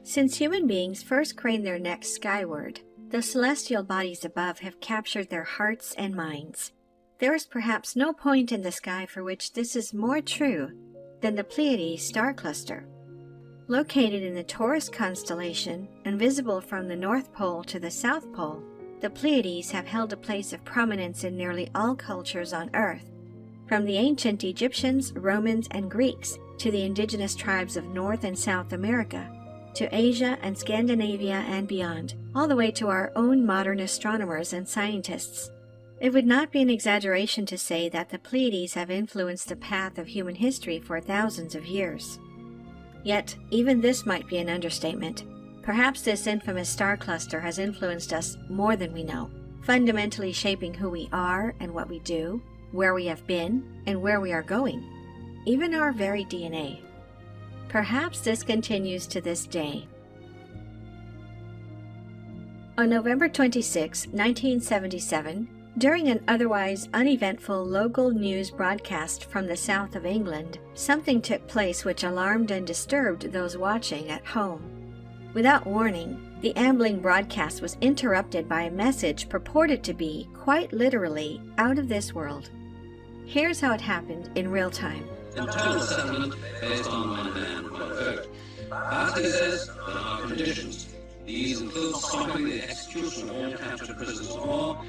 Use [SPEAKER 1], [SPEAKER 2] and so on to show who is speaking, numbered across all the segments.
[SPEAKER 1] Since human beings first craned their necks skyward, the celestial bodies above have captured their hearts and minds. There is perhaps no point in the sky for which this is more true than the Pleiades star cluster. Located in the Taurus constellation and visible from the North Pole to the South Pole, the Pleiades have held a place of prominence in nearly all cultures on Earth, from the ancient Egyptians, Romans, and Greeks to the indigenous tribes of North and South America, to Asia and Scandinavia and beyond, all the way to our own modern astronomers and scientists. It would not be an exaggeration to say that the Pleiades have influenced the path of human history for thousands of years. Yet, even this might be an understatement. Perhaps this infamous star cluster has influenced us more than we know, fundamentally shaping who we are and what we do, where we have been, and where we are going, even our very DNA. Perhaps this continues to this day. On November 26, 1977, during an otherwise uneventful local news broadcast from the south of England, something took place which alarmed and disturbed those watching at home. Without warning, the ambling broadcast was interrupted by a message purported to be, quite literally, out of this world. Here's how it happened in real time.
[SPEAKER 2] Internal settlement based on one man, one vote. As he says, there are conditions. These include stopping the execution of all captured prisoners of war.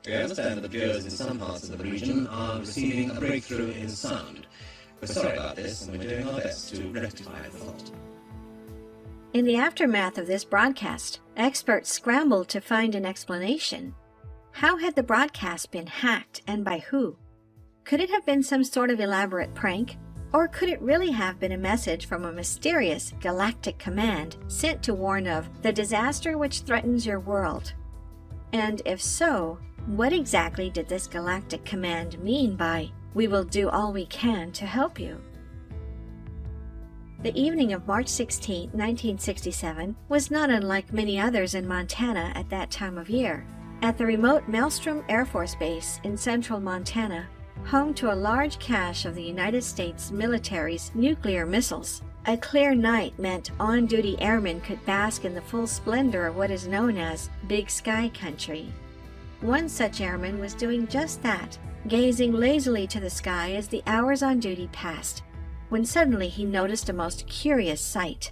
[SPEAKER 2] We understand that the viewers in some parts of the region are receiving a breakthrough in sound. We're sorry about this, and we're doing our best to rectify the fault.
[SPEAKER 1] In the aftermath of this broadcast, experts scrambled to find an explanation. How had the broadcast been hacked, and by who? Could it have been some sort of elaborate prank? Or could it really have been a message from a mysterious galactic command sent to warn of the disaster which threatens your world? And if so, what exactly did this galactic command mean by, "We will do all we can to help you"? The evening of March 16, 1967 was not unlike many others in Montana at that time of year. At the remote Maelstrom Air Force Base in central Montana, home to a large cache of the United States military's nuclear missiles, a clear night meant on-duty airmen could bask in the full splendor of what is known as Big Sky Country. One such airman was doing just that, gazing lazily to the sky as the hours on duty passed, when suddenly he noticed a most curious sight.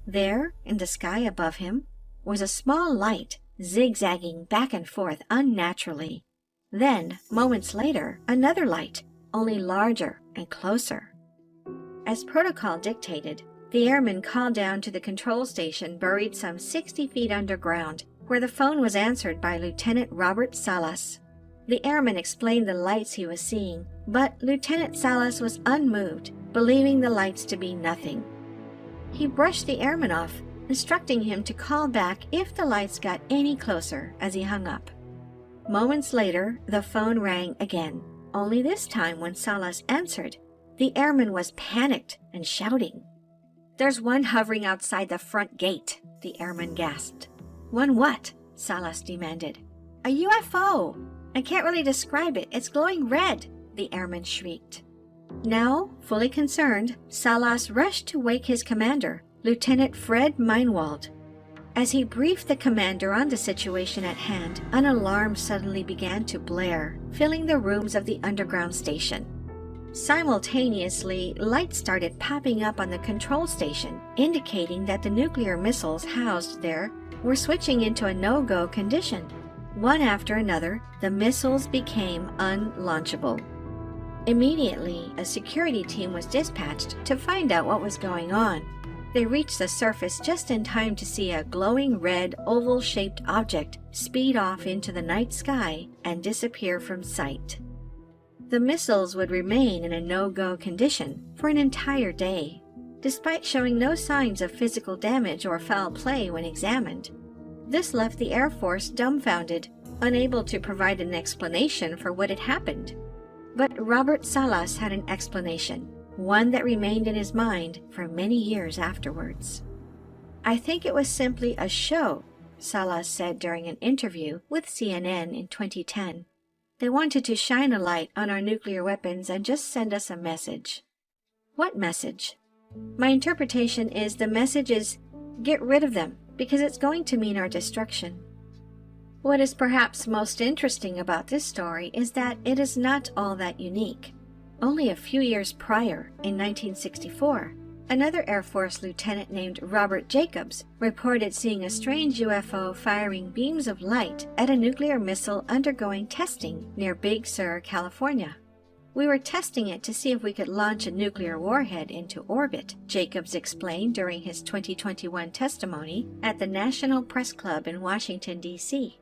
[SPEAKER 1] There, in the sky above him, was a small light zigzagging back and forth unnaturally. Then, moments later, another light, only larger and closer. As protocol dictated, the airman called down to the control station buried some 60 feet underground, where the phone was answered by Lieutenant Robert Salas. The airman explained the lights he was seeing, but Lieutenant Salas was unmoved, believing the lights to be nothing. He brushed the airman off, instructing him to call back if the lights got any closer as he hung up. Moments later, the phone rang again, only this time when Salas answered, the airman was panicked and shouting. "There's one hovering outside the front gate," the airman gasped. "One what?" Salas demanded. "A UFO! I can't really describe it. It's glowing red," the airman shrieked. Now, fully concerned, Salas rushed to wake his commander, Lieutenant Fred Meinwald. As he briefed the commander on the situation at hand, an alarm suddenly began to blare, filling the rooms of the underground station. Simultaneously, lights started popping up on the control station, indicating that the nuclear missiles housed there were switching into a no-go condition. One after another, the missiles became unlaunchable. Immediately, a security team was dispatched to find out what was going on. They reached the surface just in time to see a glowing red, oval-shaped object speed off into the night sky and disappear from sight. The missiles would remain in a no-go condition for an entire day, despite showing no signs of physical damage or foul play when examined. This left the Air Force dumbfounded, unable to provide an explanation for what had happened. But Robert Salas had an explanation, one that remained in his mind for many years afterwards. "I think it was simply a show," Salas said during an interview with CNN in 2010. "They wanted to shine a light on our nuclear weapons and just send us a message." "What message?" "My interpretation is the message is, get rid of them, because it's going to mean our destruction." What is perhaps most interesting about this story is that it is not all that unique. Only a few years prior, in 1964, another Air Force lieutenant named Robert Jacobs reported seeing a strange UFO firing beams of light at a nuclear missile undergoing testing near Big Sur, California. "We were testing it to see if we could launch a nuclear warhead into orbit," Jacobs explained during his 2021 testimony at the National Press Club in Washington, D.C.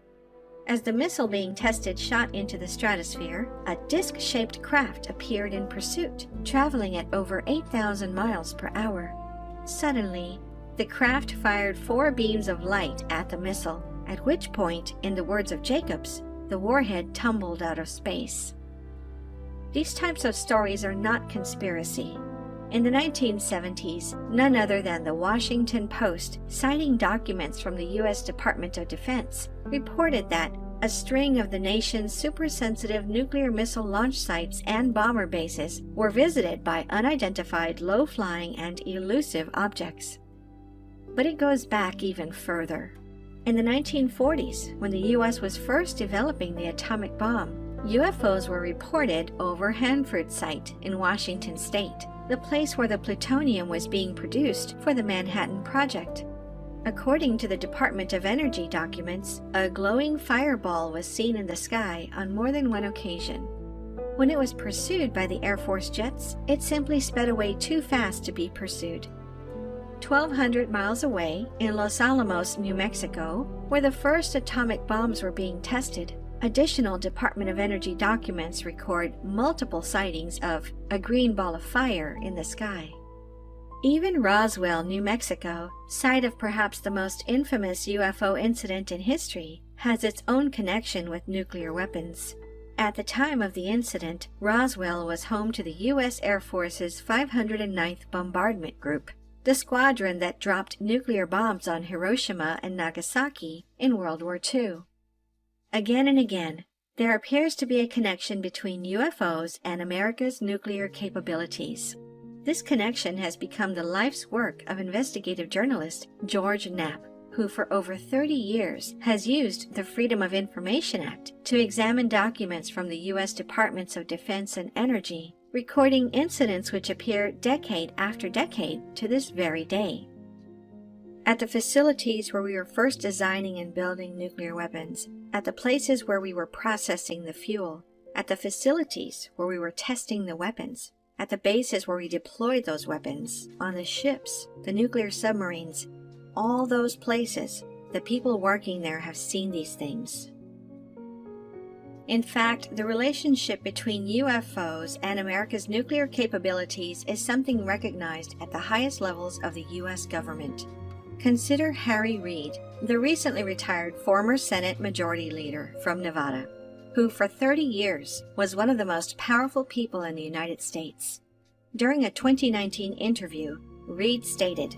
[SPEAKER 1] As the missile being tested shot into the stratosphere, a disc-shaped craft appeared in pursuit, traveling at over 8,000 miles per hour. Suddenly, the craft fired 4 beams of light at the missile, at which point, in the words of Jacobs, the warhead tumbled out of space. These types of stories are not conspiracy. In the 1970s, none other than the Washington Post, citing documents from the U.S. Department of Defense, reported that a string of the nation's super-sensitive nuclear missile launch sites and bomber bases were visited by unidentified low-flying and elusive objects. But it goes back even further. In the 1940s, when the U.S. was first developing the atomic bomb, UFOs were reported over Hanford Site in Washington state, the place where the plutonium was being produced for the Manhattan Project. According to the Department of Energy documents, a glowing fireball was seen in the sky on more than one occasion. When it was pursued by the Air Force jets, it simply sped away too fast to be pursued. 1,200 miles away, in Los Alamos, New Mexico, where the first atomic bombs were being tested, additional Department of Energy documents record multiple sightings of a green ball of fire in the sky. Even Roswell, New Mexico, site of perhaps the most infamous UFO incident in history, has its own connection with nuclear weapons. At the time of the incident, Roswell was home to the U.S. Air Force's 509th Bombardment Group, the squadron that dropped nuclear bombs on Hiroshima and Nagasaki in World War II. Again and again, there appears to be a connection between UFOs and America's nuclear capabilities. This connection has become the life's work of investigative journalist George Knapp, who for over 30 years has used the Freedom of Information Act to examine documents from the U.S. Departments of Defense and Energy, recording incidents which appear decade after decade to this very day. At the facilities where we were first designing and building nuclear weapons, at the places where we were processing the fuel, at the facilities where we were testing the weapons, at the bases where we deployed those weapons, on the ships, the nuclear submarines, all those places, the people working there have seen these things. In fact, the relationship between UFOs and America's nuclear capabilities is something recognized at the highest levels of the U.S. government. Consider Harry Reid, the recently retired former Senate Majority Leader from Nevada, who for 30 years was one of the most powerful people in the United States. During a 2019 interview, Reid stated,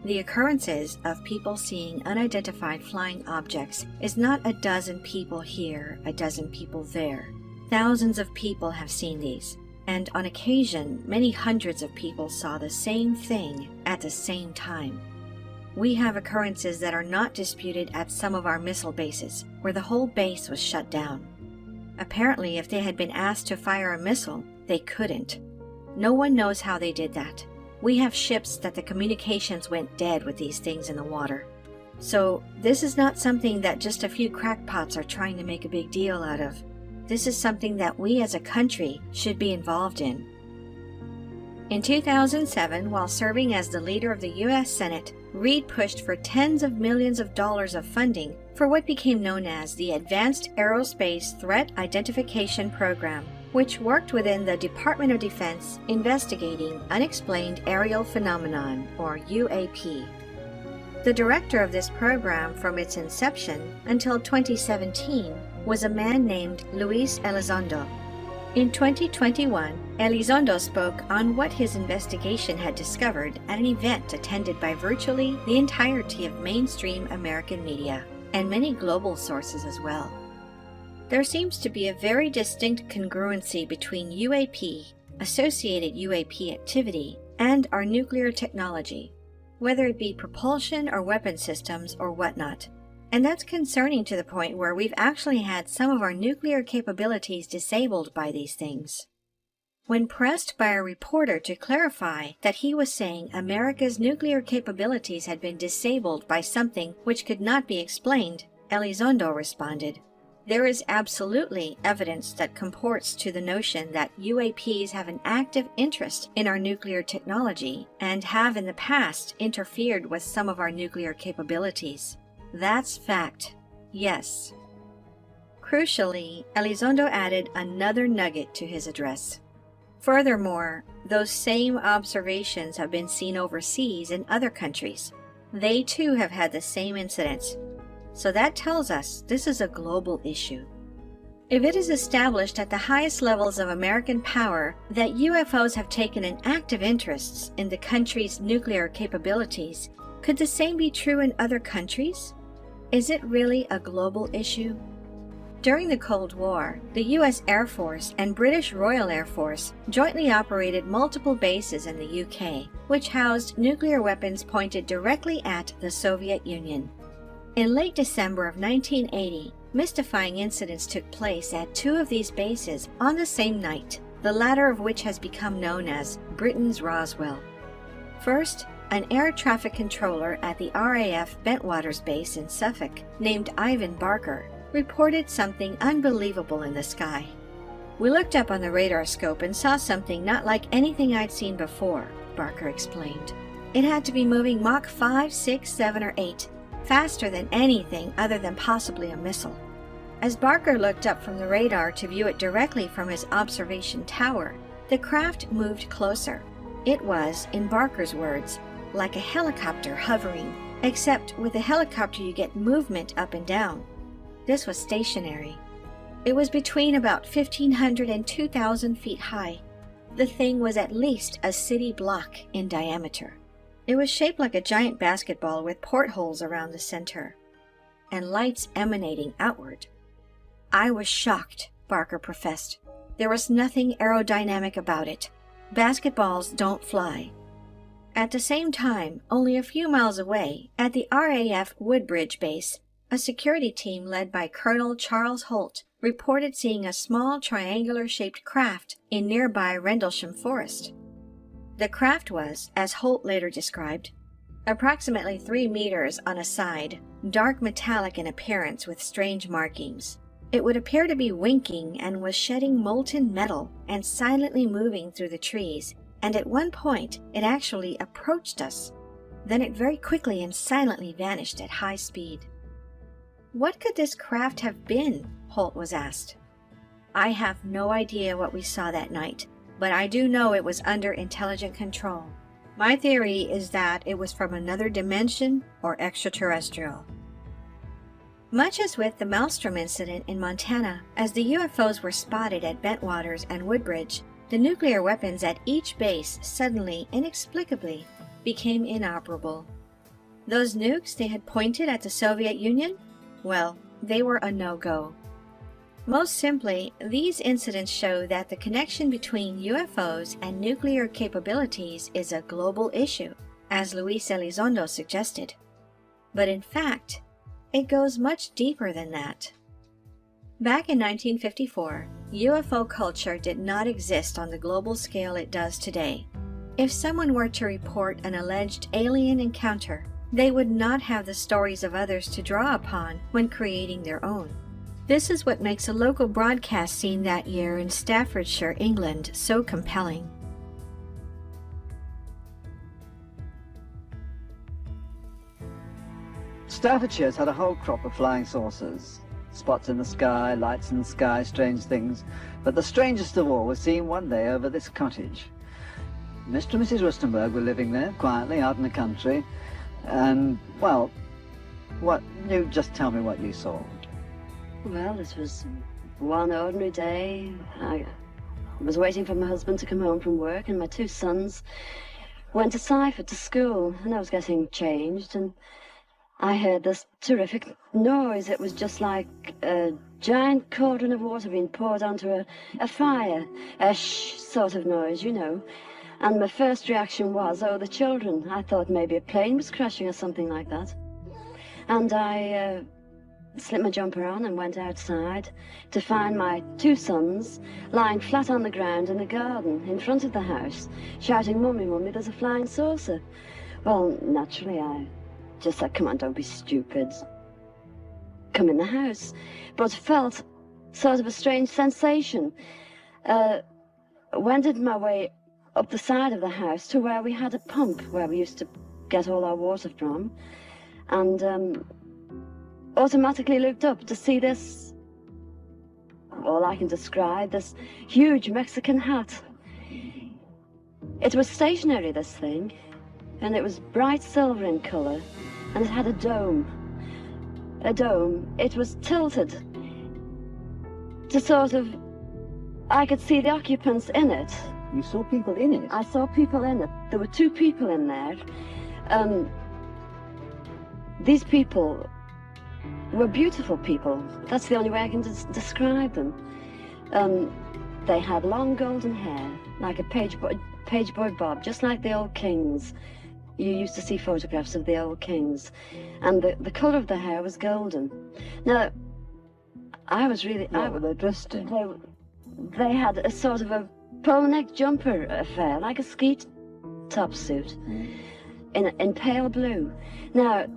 [SPEAKER 1] "The occurrences of people seeing unidentified flying objects is not a dozen people here, a dozen people there. Thousands of people have seen these, and on occasion, many hundreds of people saw the same thing at the same time. We have occurrences that are not disputed at some of our missile bases, where the whole base was shut down. Apparently, if they had been asked to fire a missile, they couldn't. No one knows how they did that. We have ships that the communications went dead with these things in the water. So this is not something that just a few crackpots are trying to make a big deal out of. This is something that we as a country should be involved in." In 2007, while serving as the leader of the U.S. Senate, Reid pushed for tens of millions of dollars of funding for what became known as the Advanced Aerospace Threat Identification Program, which worked within the Department of Defense investigating unexplained aerial phenomenon, or UAP. The director of this program from its inception until 2017 was a man named Luis Elizondo. In 2021, Elizondo spoke on what his investigation had discovered at an event attended by virtually the entirety of mainstream American media, and many global sources as well. There seems to be a very distinct congruency between UAP, associated UAP activity, and our nuclear technology, whether it be propulsion or weapon systems or whatnot. And that's concerning to the point where we've actually had some of our nuclear capabilities disabled by these things. When pressed by a reporter to clarify that he was saying America's nuclear capabilities had been disabled by something which could not be explained, Elizondo responded, "There is absolutely evidence that comports to the notion that UAPs have an active interest in our nuclear technology and have in the past interfered with some of our nuclear capabilities. That's fact. Yes." Crucially, Elizondo added another nugget to his address. Furthermore, those same observations have been seen overseas in other countries. They too have had the same incidents. So that tells us this is a global issue. If it is established at the highest levels of American power that UFOs have taken an active interest in the country's nuclear capabilities, could the same be true in other countries? Is it really a global issue? During the Cold War, the U.S. Air Force and British Royal Air Force jointly operated multiple bases in the UK, which housed nuclear weapons pointed directly at the Soviet Union. In late December of 1980, mystifying incidents took place at two of these bases on the same night, the latter of which has become known as Britain's Roswell. First, an air traffic controller at the RAF Bentwaters base in Suffolk, named Ivan Barker, reported something unbelievable in the sky. "We looked up on the radar scope and saw something not like anything I'd seen before," Barker explained. "It had to be moving Mach 5, 6, 7, or 8, faster than anything other than possibly a missile." As Barker looked up from the radar to view it directly from his observation tower, the craft moved closer. It was, in Barker's words, like a helicopter hovering, except with a helicopter you get movement up and down. This was stationary. It was between about 1,500 and 2,000 feet high. The thing was at least a city block in diameter. It was shaped like a giant basketball with portholes around the center, and lights emanating outward. "I was shocked," Barker professed. "There was nothing aerodynamic about it. Basketballs don't fly." At the same time, only a few miles away, at the RAF Woodbridge base, a security team led by Colonel Charles Holt reported seeing a small triangular-shaped craft in nearby Rendlesham Forest. The craft was, as Holt later described, approximately 3 meters on a side, dark metallic in appearance with strange markings. It would appear to be winking and was shedding molten metal and silently moving through the trees, and at one point it actually approached us. Then it very quickly and silently vanished at high speed. "What could this craft have been?" Holt was asked. "I have no idea what we saw that night, but I do know it was under intelligent control. My theory is that it was from another dimension or extraterrestrial." Much as with the Maelstrom incident in Montana, as the UFOs were spotted at Bentwaters and Woodbridge, the nuclear weapons at each base suddenly, inexplicably, became inoperable. Those nukes they had pointed at the Soviet Union? Well, they were a no-go. Most simply, these incidents show that the connection between UFOs and nuclear capabilities is a global issue, as Luis Elizondo suggested. But in fact, it goes much deeper than that. Back in 1954, UFO culture did not exist on the global scale it does today. If someone were to report an alleged alien encounter, they would not have the stories of others to draw upon when creating their own. This is what makes a local broadcast seen that year in Staffordshire, England, so compelling.
[SPEAKER 3] Staffordshire's had a whole crop of flying saucers. Spots in the sky, lights in the sky, strange things. But the strangest of all was seen one day over this cottage. Mr. and Mrs. Rustenberg were living there, quietly, out in the country. And, well, you just tell me what you saw.
[SPEAKER 4] Well, this was one ordinary day. I was waiting for my husband to come home from work, and my 2 sons went to Seifert to school, and I was getting changed, and I heard this terrific noise. It was just like a giant cauldron of water being poured onto a fire, a shh sort of noise, you know. And my first reaction was, oh, the children. I thought maybe a plane was crashing or something like that. And I slipped my jumper on and went outside to find my 2 sons lying flat on the ground in the garden in front of the house, shouting, "Mummy, Mummy, there's a flying saucer." Well, naturally, I just said, "Come on, don't be stupid. Come in the house." But felt sort of a strange sensation. Wended my way up the side of the house to where we had a pump where we used to get all our water from, and automatically looked up to see this, all I can describe, this huge Mexican hat. It was stationary, this thing, and it was bright silver in color, and it had a dome. It was tilted to sort of, I could see the occupants in it.
[SPEAKER 3] You saw people in it?
[SPEAKER 4] I saw people in it. There were 2 people in there. These people were beautiful people. That's the only way I can describe them. They had long golden hair, like a page boy bob, just like the old kings. You used to see photographs of the old kings. And the colour of the hair was golden. Now, I was really...
[SPEAKER 3] What were they dressed in?
[SPEAKER 4] They had a sort of a polo neck jumper affair, like a ski top suit, in pale blue. Now,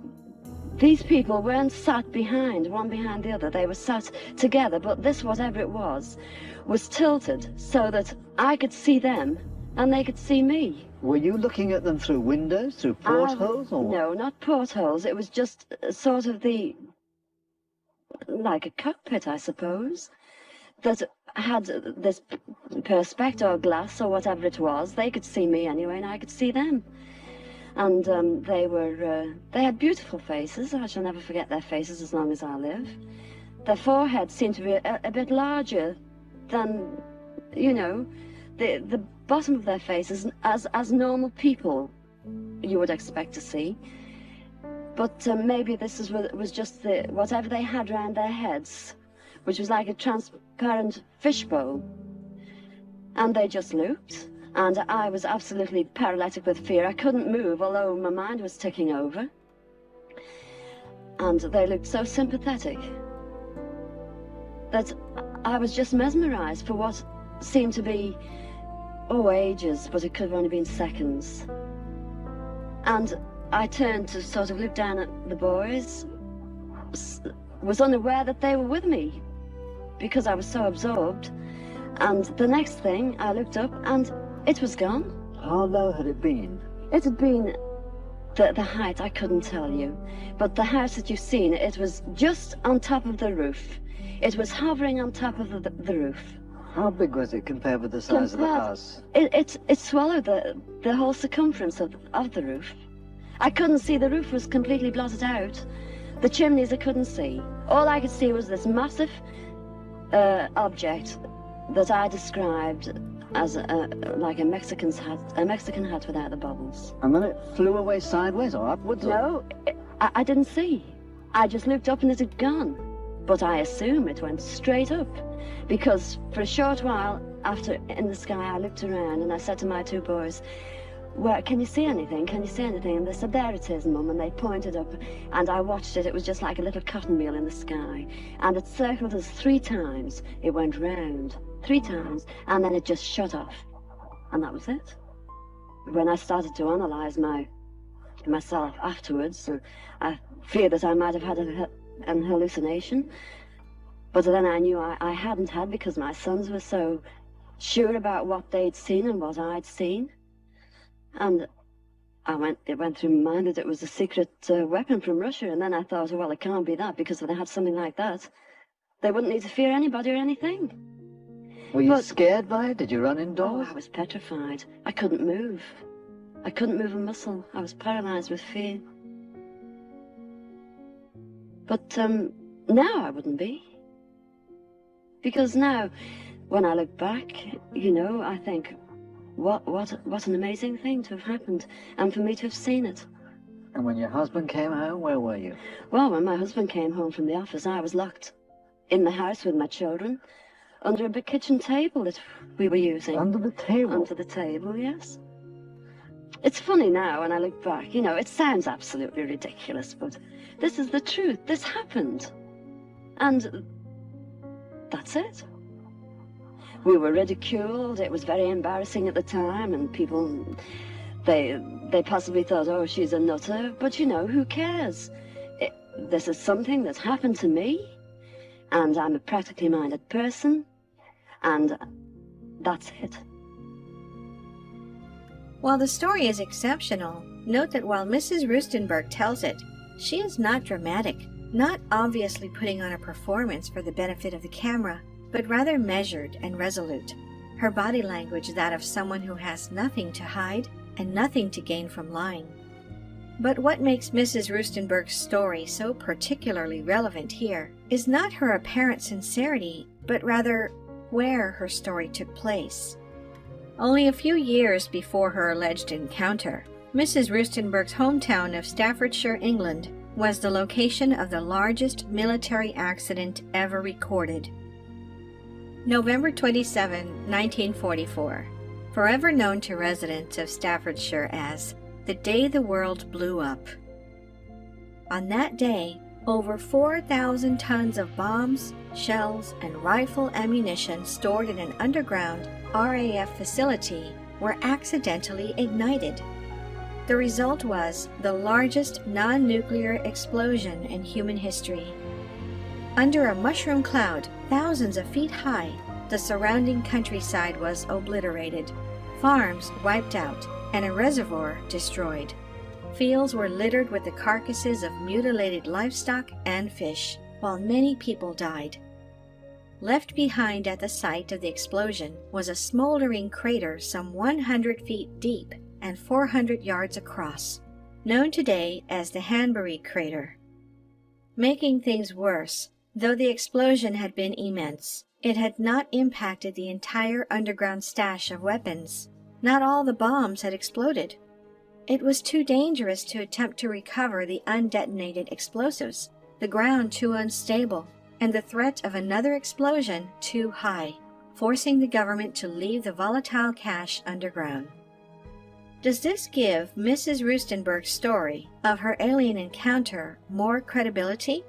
[SPEAKER 4] these people weren't sat one behind the other. They were sat together, but this, whatever it was tilted so that I could see them and they could see me.
[SPEAKER 3] Were you looking at them through windows, through portholes, or what?
[SPEAKER 4] No, not portholes. It was just sort of like a cockpit, I suppose, that had this perspex or glass or whatever it was. They could see me anyway, and I could see them. And they had beautiful faces. I shall never forget their faces as long as I live. Their foreheads seemed to be a bit larger than, you know, the bottom of their faces as normal people you would expect to see. But maybe this was just whatever they had around their heads, which was like a transparent fishbowl. And they just looked, and I was absolutely paralytic with fear. I couldn't move, although my mind was ticking over. And they looked so sympathetic that I was just mesmerized for what seemed to be, ages, but it could have only been seconds. And I turned to sort of look down at the boys, was unaware that they were with me because I was so absorbed. And the next thing, I looked up and it was gone.
[SPEAKER 3] How low had it been?
[SPEAKER 4] It had been the height, I couldn't tell you. But the house that you've seen, it was just on top of the roof. It was hovering on top of the roof.
[SPEAKER 3] How big was it compared with the size of the house?
[SPEAKER 4] It swallowed the whole circumference of the roof. I couldn't see, the roof was completely blotted out. The chimneys I couldn't see. All I could see was this massive object that I described as like a Mexican hat without the bubbles.
[SPEAKER 3] And then it flew away sideways or upwards?
[SPEAKER 4] No, I didn't see. I just looked up and it had gone. But I assume it went straight up, because for a short while after in the sky I looked around and I said to my 2 boys, "Well, can you see anything? Can you see anything?" And they said, "There it is, Mum," and they pointed up, and I watched it. It was just like a little cotton meal in the sky, and it circled us 3 times. It went round 3 times, and then it just shut off, and that was it. When I started to analyze myself afterwards, I feared that I might have had an hallucination, but then I knew I hadn't had, because my sons were so sure about what they'd seen and what I'd seen. And it went through my mind that it was a secret weapon from Russia, and then I thought, well, it can't be that, because if they had something like that, they wouldn't need to fear anybody or anything.
[SPEAKER 3] Were you scared by it? Did you run indoors?
[SPEAKER 4] Oh, I was petrified. I couldn't move. I couldn't move a muscle. I was paralyzed with fear. But now I wouldn't be. Because now, when I look back, you know, I think, what an amazing thing to have happened, and for me to have seen it.
[SPEAKER 3] And when your husband came home, where were you?
[SPEAKER 4] Well, when my husband came home from the office, I was locked in the house with my children, under a big kitchen table that we were using.
[SPEAKER 3] Under the table?
[SPEAKER 4] Under the table, yes. It's funny now when I look back, you know, it sounds absolutely ridiculous, but this is the truth. This happened. And that's it. We were ridiculed. It was very embarrassing at the time, and people, they possibly thought, oh, she's a nutter. But, you know, who cares? This is something that's happened to me, and I'm a practically minded person, and that's it.
[SPEAKER 1] While the story is exceptional, note that while Mrs. Rustenberg tells it, she is not dramatic, not obviously putting on a performance for the benefit of the camera, but rather measured and resolute. Her body language that of someone who has nothing to hide and nothing to gain from lying. But what makes Mrs. Rustenberg's story so particularly relevant here is not her apparent sincerity, but rather where her story took place. Only a few years before her alleged encounter, Mrs. Rustenburg's hometown of Staffordshire, England, was the location of the largest military accident ever recorded. November 27, 1944, forever known to residents of Staffordshire as the day the world blew up. On that day, over 4,000 tons of bombs, shells, and rifle ammunition stored in an underground RAF facility were accidentally ignited. The result was the largest non-nuclear explosion in human history. Under a mushroom cloud thousands of feet high, the surrounding countryside was obliterated, farms wiped out, and a reservoir destroyed. Fields were littered with the carcasses of mutilated livestock and fish, while many people died. Left behind at the site of the explosion was a smoldering crater some 100 feet deep and 400 yards across, known today as the Hanbury crater. Making things worse, though the explosion had been immense, it had not impacted the entire underground stash of weapons. Not all the bombs had exploded. It was too dangerous to attempt to recover the undetonated explosives, the ground too unstable, and the threat of another explosion too high, forcing the government to leave the volatile cache underground. Does this give Mrs. Rustenburg's story of her alien encounter more credibility?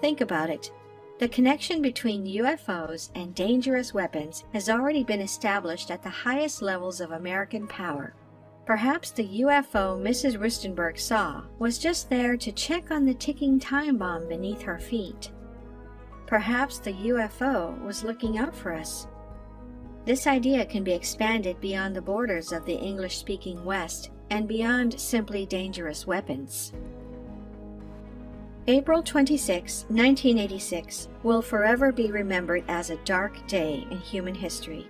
[SPEAKER 1] Think about it. The connection between UFOs and dangerous weapons has already been established at the highest levels of American power. Perhaps the UFO Mrs. Rustenburg saw was just there to check on the ticking time bomb beneath her feet. Perhaps the UFO was looking out for us. This idea can be expanded beyond the borders of the English-speaking West and beyond simply dangerous weapons. April 26, 1986 will forever be remembered as a dark day in human history.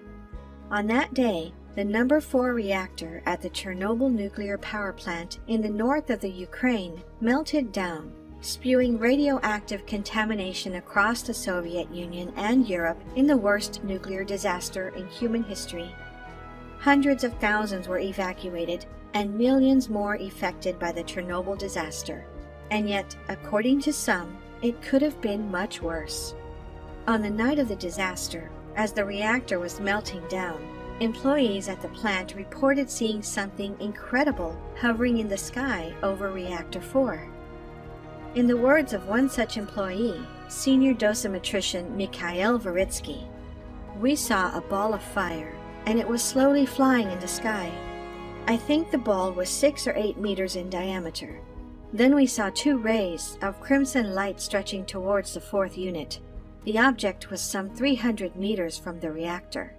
[SPEAKER 1] On that day, the number 4 reactor at the Chernobyl nuclear power plant in the north of the Ukraine melted down, spewing radioactive contamination across the Soviet Union and Europe in the worst nuclear disaster in human history. Hundreds of thousands were evacuated and millions more affected by the Chernobyl disaster. And yet, according to some, it could have been much worse. On the night of the disaster, as the reactor was melting down, employees at the plant reported seeing something incredible hovering in the sky over Reactor 4. In the words of one such employee, senior dosimetrician Mikhail Varitsky, "We saw a ball of fire, and it was slowly flying in the sky. I think the ball was 6 or 8 meters in diameter. Then we saw 2 rays of crimson light stretching towards the 4th unit. The object was some 300 meters from the reactor.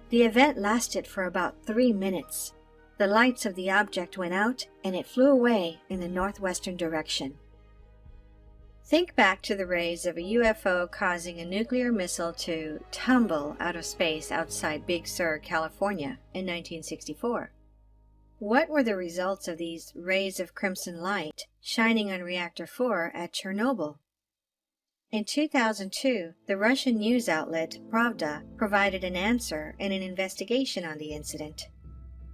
[SPEAKER 1] The event lasted for about 3 minutes. The lights of the object went out, and it flew away in the northwestern direction." Think back to the rays of a UFO causing a nuclear missile to tumble out of space outside Big Sur, California in 1964. What were the results of these rays of crimson light shining on Reactor 4 at Chernobyl? In 2002, the Russian news outlet Pravda provided an answer in an investigation on the incident.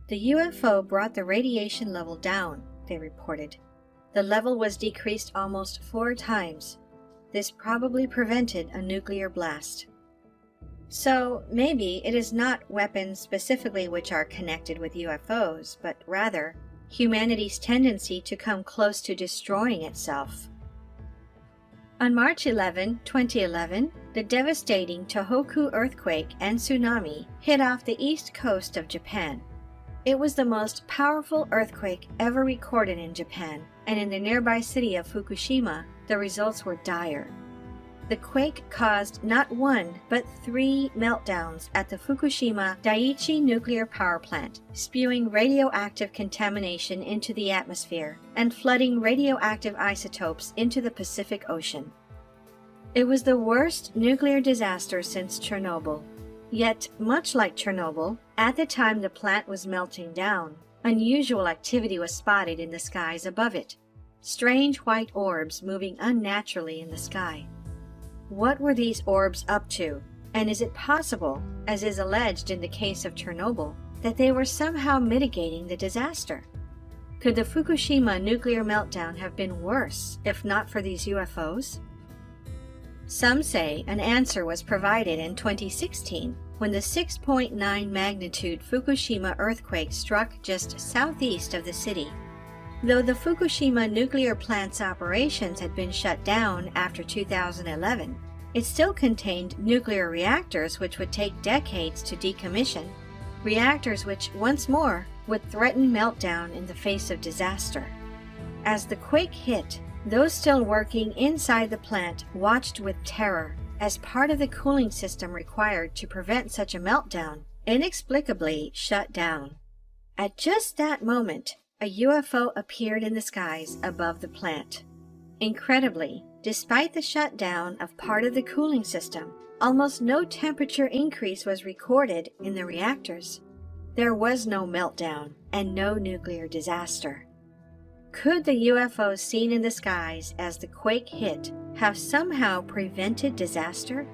[SPEAKER 1] The UFO brought the radiation level down, they reported. The level was decreased almost 4 times. This probably prevented a nuclear blast. So maybe it is not weapons specifically which are connected with UFOs, but rather humanity's tendency to come close to destroying itself. On March 11, 2011, the devastating Tohoku earthquake and tsunami hit off the east coast of Japan. It was the most powerful earthquake ever recorded in Japan, and in the nearby city of Fukushima, the results were dire. The quake caused not 1, but 3 meltdowns at the Fukushima Daiichi nuclear power plant, spewing radioactive contamination into the atmosphere and flooding radioactive isotopes into the Pacific Ocean. It was the worst nuclear disaster since Chernobyl. Yet, much like Chernobyl, at the time the plant was melting down, unusual activity was spotted in the skies above it. Strange white orbs moving unnaturally in the sky. What were these orbs up to? And is it possible, as is alleged in the case of Chernobyl, that they were somehow mitigating the disaster? Could the Fukushima nuclear meltdown have been worse if not for these UFOs? Some say an answer was provided in 2016 when the 6.9 magnitude Fukushima earthquake struck just southeast of the city. Though the Fukushima nuclear plant's operations had been shut down after 2011, it still contained nuclear reactors which would take decades to decommission, reactors which, once more, would threaten meltdown in the face of disaster. As the quake hit, those still working inside the plant watched with terror as part of the cooling system required to prevent such a meltdown inexplicably shut down. At just that moment, a UFO appeared in the skies above the plant. Incredibly, despite the shutdown of part of the cooling system, almost no temperature increase was recorded in the reactors. There was no meltdown and no nuclear disaster. Could the UFOs seen in the skies as the quake hit have somehow prevented disaster?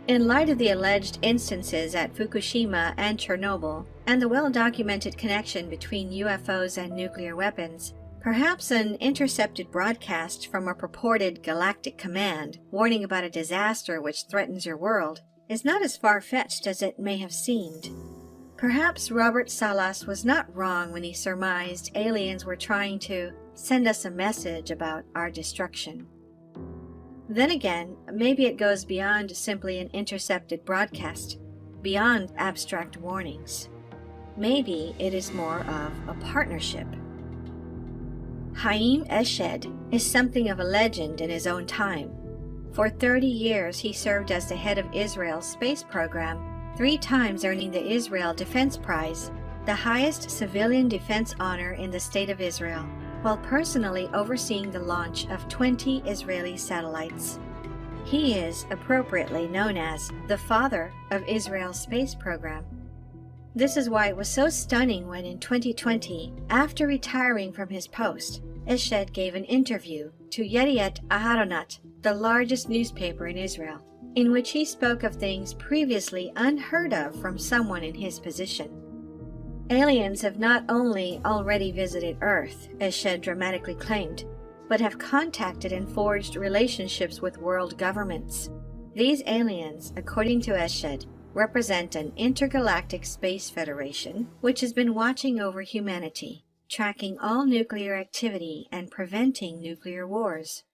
[SPEAKER 1] In light of the alleged instances at Fukushima and Chernobyl, and the well-documented connection between UFOs and nuclear weapons, perhaps an intercepted broadcast from a purported galactic command warning about a disaster which threatens your world is not as far-fetched as it may have seemed. Perhaps Robert Salas was not wrong when he surmised aliens were trying to send us a message about our destruction. Then again, maybe it goes beyond simply an intercepted broadcast, beyond abstract warnings. Maybe it is more of a partnership. Haim Eshed is something of a legend in his own time. For 30 years he served as the head of Israel's space program, 3 times earning the Israel Defense Prize, the highest civilian defense honor in the state of Israel, while personally overseeing the launch of 20 Israeli satellites. He is appropriately known as the father of Israel's space program. This is why it was so stunning when in 2020, after retiring from his post, Eshed gave an interview to Yediot Aharonot, the largest newspaper in Israel, in which he spoke of things previously unheard of from someone in his position. Aliens have not only already visited Earth, Eshed dramatically claimed, but have contacted and forged relationships with world governments. These aliens, according to Eshed, represent an intergalactic space federation which has been watching over humanity, tracking all nuclear activity and preventing nuclear wars.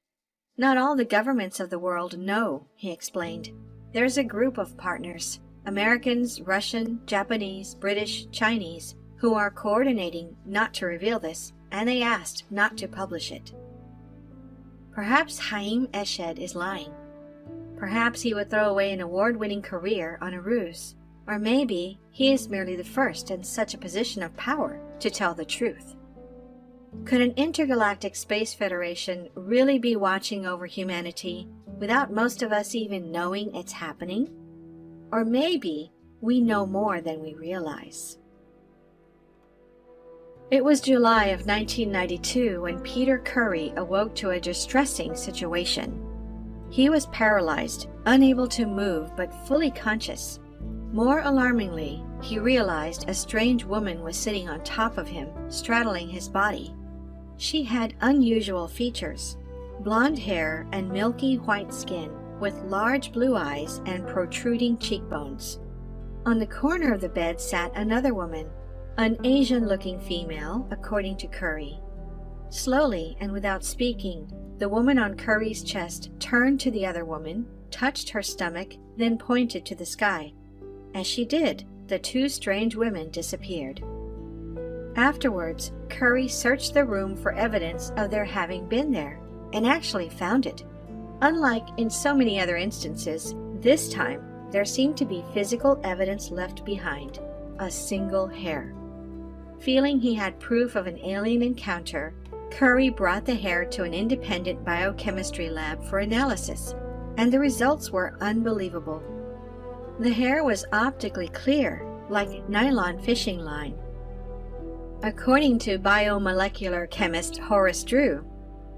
[SPEAKER 1] Not all the governments of the world know, he explained. There's a group of partners, Americans, Russian, Japanese, British, Chinese, who are coordinating not to reveal this, and they asked not to publish it. Perhaps Haim Eshed is lying. Perhaps he would throw away an award-winning career on a ruse. Or maybe he is merely the first in such a position of power to tell the truth. Could an intergalactic space federation really be watching over humanity without most of us even knowing it's happening? Or maybe we know more than we realize. It was July of 1992 when Peter Curry awoke to a distressing situation. He was paralyzed, unable to move but fully conscious. More alarmingly, he realized a strange woman was sitting on top of him, straddling his body. She had unusual features, blonde hair and milky white skin, with large blue eyes and protruding cheekbones. On the corner of the bed sat another woman, an Asian-looking female, according to Curry. Slowly and without speaking, the woman on Curry's chest turned to the other woman, touched her stomach, then pointed to the sky. As she did, the 2 strange women disappeared. Afterwards, Curry searched the room for evidence of their having been there, and actually found it. Unlike in so many other instances, this time there seemed to be physical evidence left behind, a single hair. Feeling he had proof of an alien encounter, Curry brought the hair to an independent biochemistry lab for analysis, and the results were unbelievable. The hair was optically clear, like nylon fishing line. According to biomolecular chemist Horace Drew,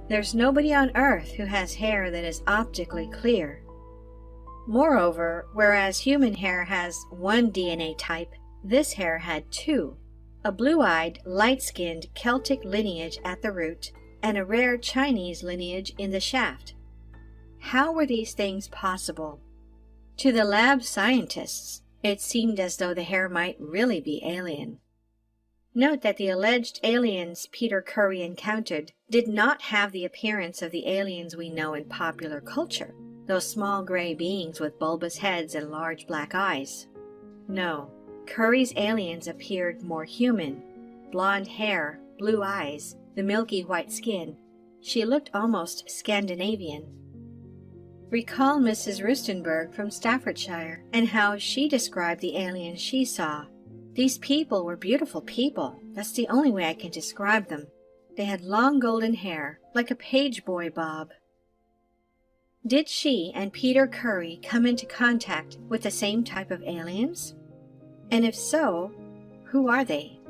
[SPEAKER 1] There's nobody on Earth who has hair that is optically clear. Moreover, whereas human hair has one DNA type, this hair had two: a blue-eyed, light-skinned Celtic lineage at the root, and a rare Chinese lineage in the shaft. How were these things possible? To the lab scientists, it seemed as though the hair might really be alien. Note that the alleged aliens Peter Curry encountered did not have the appearance of the aliens we know in popular culture, those small gray beings with bulbous heads and large black eyes. No, Curry's aliens appeared more human. Blonde hair, blue eyes, the milky white skin. She looked almost Scandinavian. Recall Mrs. Rustenberg from Staffordshire and how she described the aliens she saw. These people were beautiful people. That's the only way I can describe them. They had long golden hair, like a page boy bob. Did she and Peter Curry come into contact with the same type of aliens? And if so, who are they?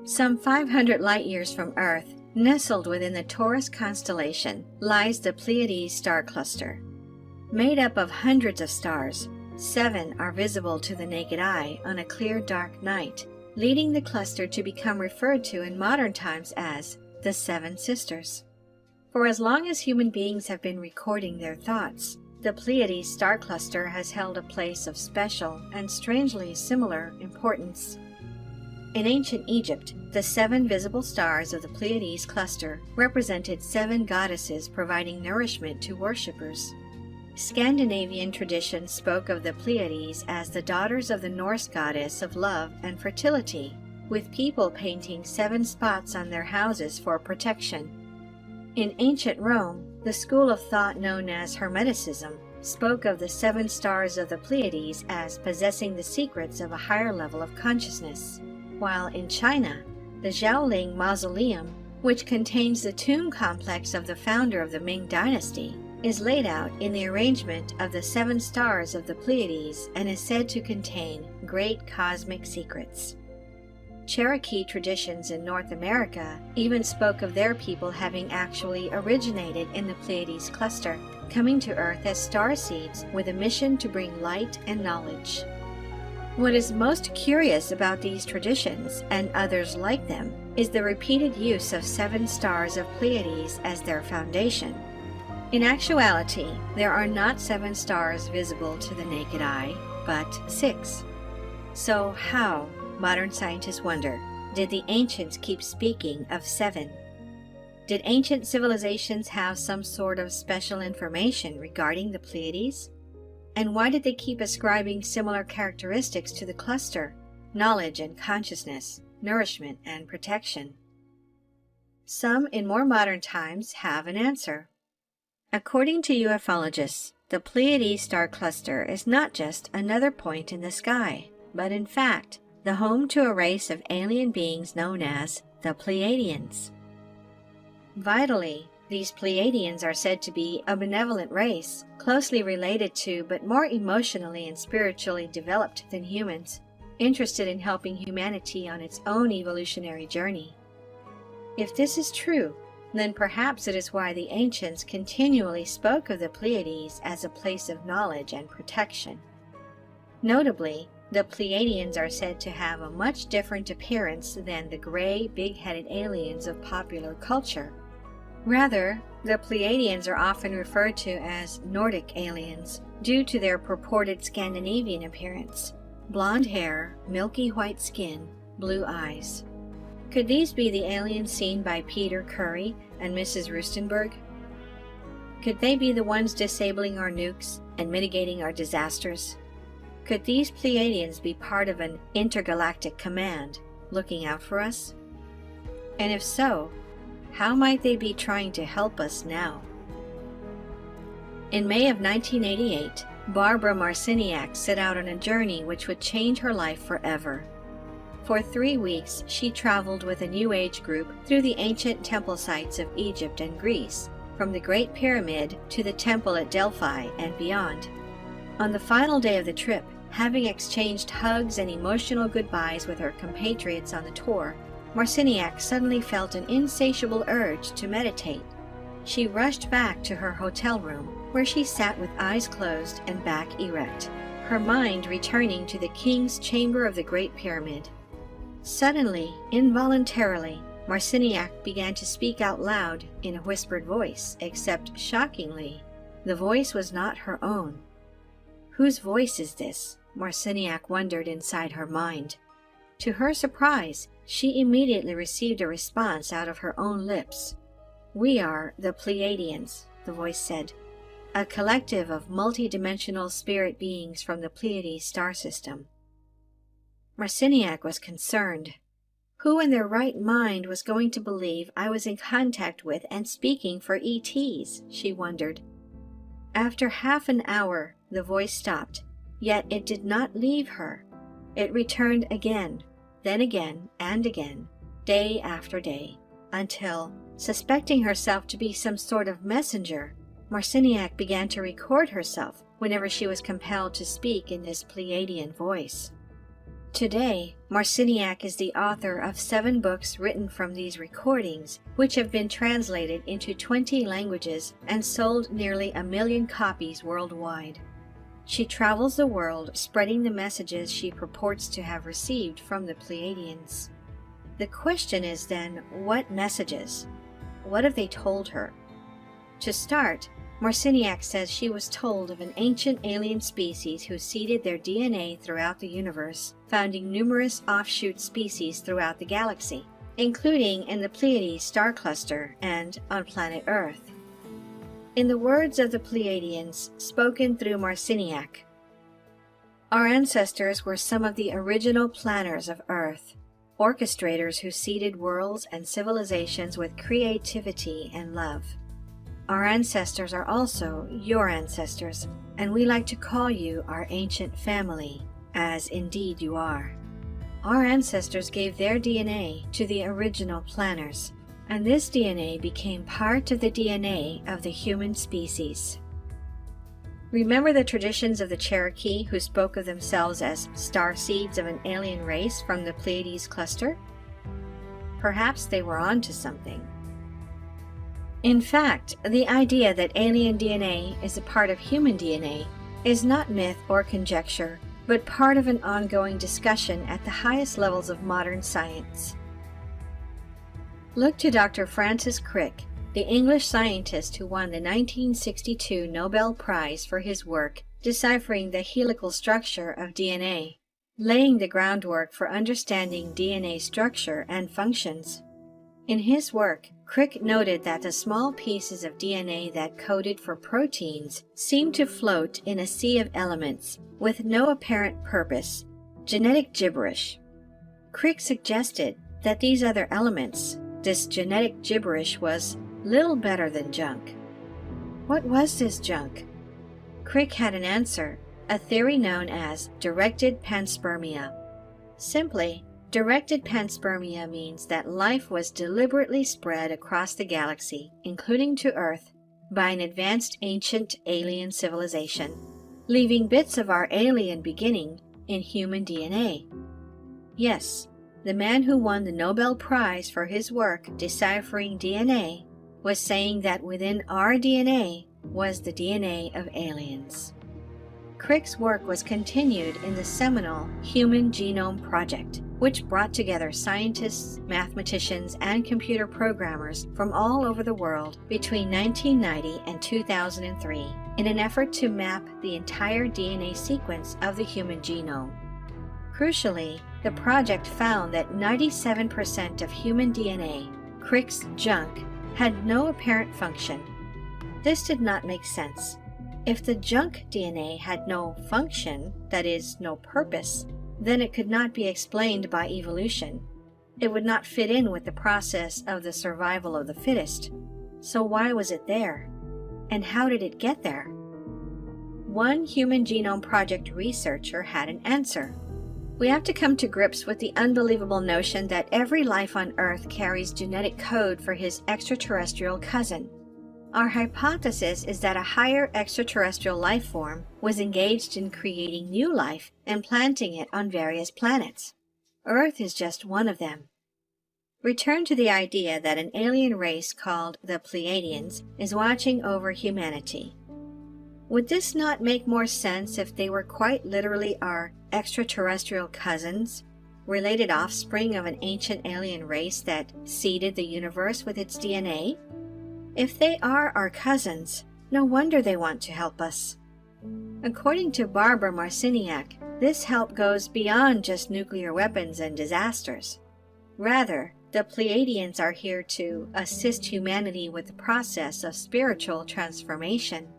[SPEAKER 1] Some 500 light-years from Earth, nestled within the Taurus constellation, lies the Pleiades star cluster. Made up of hundreds of stars, 7 are visible to the naked eye on a clear dark night, leading the cluster to become referred to in modern times as the Seven Sisters. For as long as human beings have been recording their thoughts, the Pleiades star cluster has held a place of special and strangely similar importance. In ancient Egypt, the 7 visible stars of the Pleiades cluster represented 7 goddesses providing nourishment to worshippers. Scandinavian tradition spoke of the Pleiades as the daughters of the Norse goddess of love and fertility, with people painting 7 spots on their houses for protection. In ancient Rome, the school of thought known as Hermeticism spoke of the 7 stars of the Pleiades as possessing the secrets of a higher level of consciousness, while in China, the Xiaoling Mausoleum, which contains the tomb complex of the founder of the Ming Dynasty, is laid out in the arrangement of the 7 stars of the Pleiades and is said to contain great cosmic secrets. Cherokee traditions in North America even spoke of their people having actually originated in the Pleiades cluster, coming to Earth as star seeds with a mission to bring light and knowledge. What is most curious about these traditions, and others like them, is the repeated use of 7 stars of Pleiades as their foundation. In actuality, there are not 7 stars visible to the naked eye, but 6. So how, modern scientists wonder, did the ancients keep speaking of 7? Did ancient civilizations have some sort of special information regarding the Pleiades? And why did they keep ascribing similar characteristics to the cluster: knowledge and consciousness, nourishment and protection? Some in more modern times have an answer. According to ufologists, the Pleiades star cluster is not just another point in the sky, but in fact, the home to a race of alien beings known as the Pleiadians. Vitally, these Pleiadians are said to be a benevolent race, closely related to but more emotionally and spiritually developed than humans, interested in helping humanity on its own evolutionary journey. If this is true, then perhaps it is why the ancients continually spoke of the Pleiades as a place of knowledge and protection. Notably, the Pleiadians are said to have a much different appearance than the gray, big-headed aliens of popular culture. Rather, the Pleiadians are often referred to as Nordic aliens due to their purported Scandinavian appearance: blonde hair, milky white skin, blue eyes. Could these be the aliens seen by Peter Curry and Mrs. Rustenberg? Could they be the ones disabling our nukes and mitigating our disasters? Could these Pleiadians be part of an intergalactic command looking out for us? And if so, how might they be trying to help us now? In May of 1988, Barbara Marciniak set out on a journey which would change her life forever. For 3 weeks, she traveled with a New Age group through the ancient temple sites of Egypt and Greece, from the Great Pyramid to the temple at Delphi and beyond. On the final day of the trip, having exchanged hugs and emotional goodbyes with her compatriots on the tour, Marciniak suddenly felt an insatiable urge to meditate. She rushed back to her hotel room, where she sat with eyes closed and back erect, her mind returning to the king's chamber of the Great Pyramid. Suddenly, involuntarily, Marciniak began to speak out loud in a whispered voice, except shockingly, the voice was not her own. Whose voice is this? Marciniak wondered inside her mind. To her surprise, she immediately received a response out of her own lips. "We are the Pleiadians," the voice said, "a collective of multidimensional spirit beings from the Pleiades star system." Marciniak was concerned. Who in their right mind was going to believe I was in contact with and speaking for ETs, she wondered. After half an hour, the voice stopped, yet it did not leave her. It returned again, then again and again, day after day, until, suspecting herself to be some sort of messenger, Marciniak began to record herself whenever she was compelled to speak in this Pleiadian voice. Today, Marciniak is the author of 7 books written from these recordings, which have been translated into 20 languages and sold nearly 1 million copies worldwide. She travels the world spreading the messages she purports to have received from the Pleiadians. The question is then, what messages? What have they told her? To start, Marciniak says she was told of an ancient alien species who seeded their DNA throughout the universe, founding numerous offshoot species throughout the galaxy, including in the Pleiades star cluster and on planet Earth. In the words of the Pleiadians, spoken through Marciniak, "Our ancestors were some of the original planners of Earth, orchestrators who seeded worlds and civilizations with creativity and love. Our ancestors are also your ancestors, and we like to call you our ancient family, as indeed you are. Our ancestors gave their DNA to the original planners, and this DNA became part of the DNA of the human species. Remember the traditions of the Cherokee who spoke of themselves as starseeds of an alien race from the Pleiades cluster? Perhaps they were onto something. In fact, the idea that alien DNA is a part of human DNA is not myth or conjecture, but part of an ongoing discussion at the highest levels of modern science. Look to Dr. Francis Crick, the English scientist who won the 1962 Nobel Prize for his work deciphering the helical structure of DNA, laying the groundwork for understanding DNA structure and functions. In his work, Crick noted that the small pieces of DNA that coded for proteins seemed to float in a sea of elements with no apparent purpose, genetic gibberish. Crick suggested that these other elements, this genetic gibberish, was little better than junk. What was this junk? Crick had an answer, a theory known as directed panspermia. Simply, directed panspermia means that life was deliberately spread across the galaxy, including to Earth, by an advanced ancient alien civilization, leaving bits of our alien beginning in human DNA. Yes, the man who won the Nobel Prize for his work deciphering DNA was saying that within our DNA was the DNA of aliens. Crick's work was continued in the seminal Human Genome Project, which brought together scientists, mathematicians, and computer programmers from all over the world between 1990 and 2003 in an effort to map the entire DNA sequence of the human genome. Crucially, the project found that 97% of human DNA, Crick's junk, had no apparent function. This did not make sense. If the junk DNA had no function, that is, no purpose, then it could not be explained by evolution. It would not fit in with the process of the survival of the fittest. So why was it there? And how did it get there? One Human Genome Project researcher had an answer. We have to come to grips with the unbelievable notion that every life on Earth carries genetic code for his extraterrestrial cousin. Our hypothesis is that a higher extraterrestrial life form was engaged in creating new life and planting it on various planets. Earth is just one of them. return to the idea that an alien race called the Pleiadians is watching over humanity. Would this not make more sense if they were quite literally our extraterrestrial cousins, related offspring of an ancient alien race that seeded the universe with its DNA? If they are our cousins, no wonder they want to help us. According to Barbara Marciniak, this help goes beyond just nuclear weapons and disasters. Rather, the Pleiadians are here to assist humanity with the process of spiritual transformation.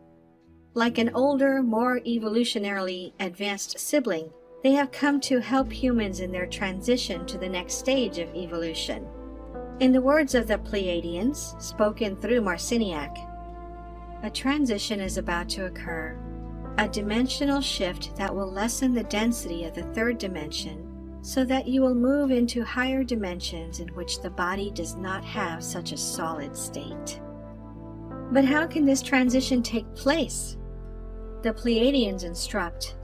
[SPEAKER 1] Like an older, more evolutionarily advanced sibling, they have come to help humans in their transition to the next stage of evolution. In the words of the Pleiadians, spoken through Marciniak, a transition is about to occur, a dimensional shift that will lessen the density of the third dimension so that you will move into higher dimensions in which the body does not have such a solid state. But how can this transition take place? The Pleiadians instruct,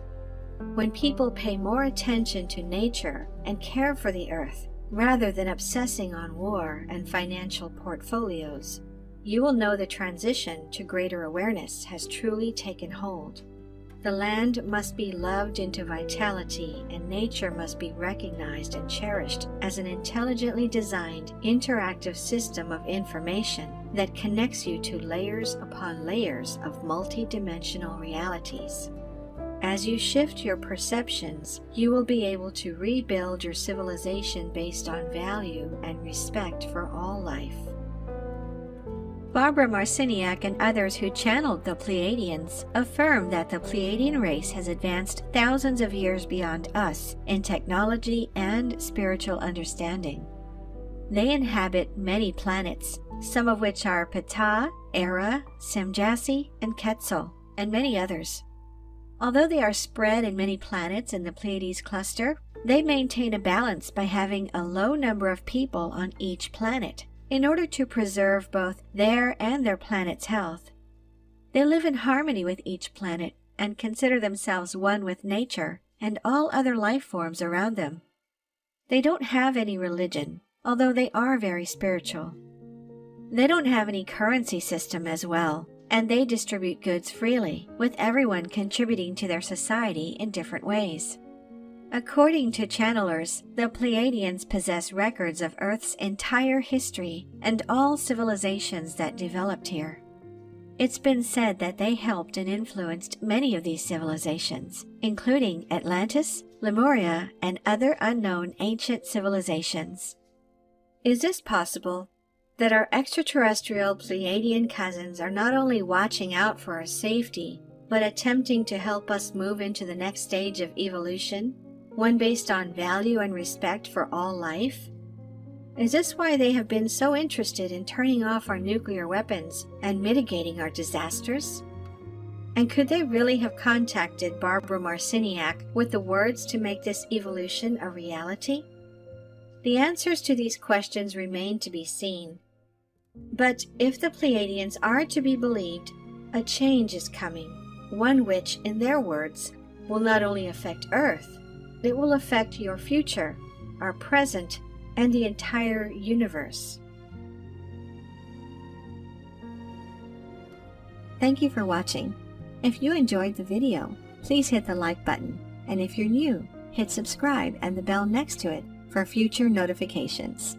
[SPEAKER 1] when people pay more attention to nature and care for the earth, rather than obsessing on war and financial portfolios, you will know the transition to greater awareness has truly taken hold. The land must be loved into vitality, and nature must be recognized and cherished as an intelligently designed, interactive system of information that connects you to layers upon layers of multi-dimensional realities. As you shift your perceptions, you will be able to rebuild your civilization based on value and respect for all life. Barbara Marciniak and others who channeled the Pleiadians affirm that the Pleiadian race has advanced thousands of years beyond us in technology and spiritual understanding. They inhabit many planets, some of which are Ptah, Era, Semjase, and Quetzal, and many others. Although they are spread in many planets in the Pleiades cluster, they maintain a balance by having a low number of people on each planet, in order to preserve both their and their planet's health. They live in harmony with each planet and consider themselves one with nature and all other life forms around them. They don't have any religion, although they are very spiritual. They don't have any currency system as well, and they distribute goods freely, with everyone contributing to their society in different ways. According to channelers, the Pleiadians possess records of Earth's entire history and all civilizations that developed here. It's been said that they helped and influenced many of these civilizations, including Atlantis, Lemuria, and other unknown ancient civilizations. Is this possible? That our extraterrestrial Pleiadian cousins are not only watching out for our safety, but attempting to help us move into the next stage of evolution? One based on value and respect for all life? Is this why they have been so interested in turning off our nuclear weapons and mitigating our disasters? And could they really have contacted Barbara Marciniak with the words to make this evolution a reality? The answers to these questions remain to be seen. But if the Pleiadians are to be believed, a change is coming, one which, in their words, will not only affect Earth, it will affect your future, our present, and the entire universe. Thank you for watching. If you enjoyed the video, please hit the like button, and if you're new, hit subscribe and the bell next to it for future notifications.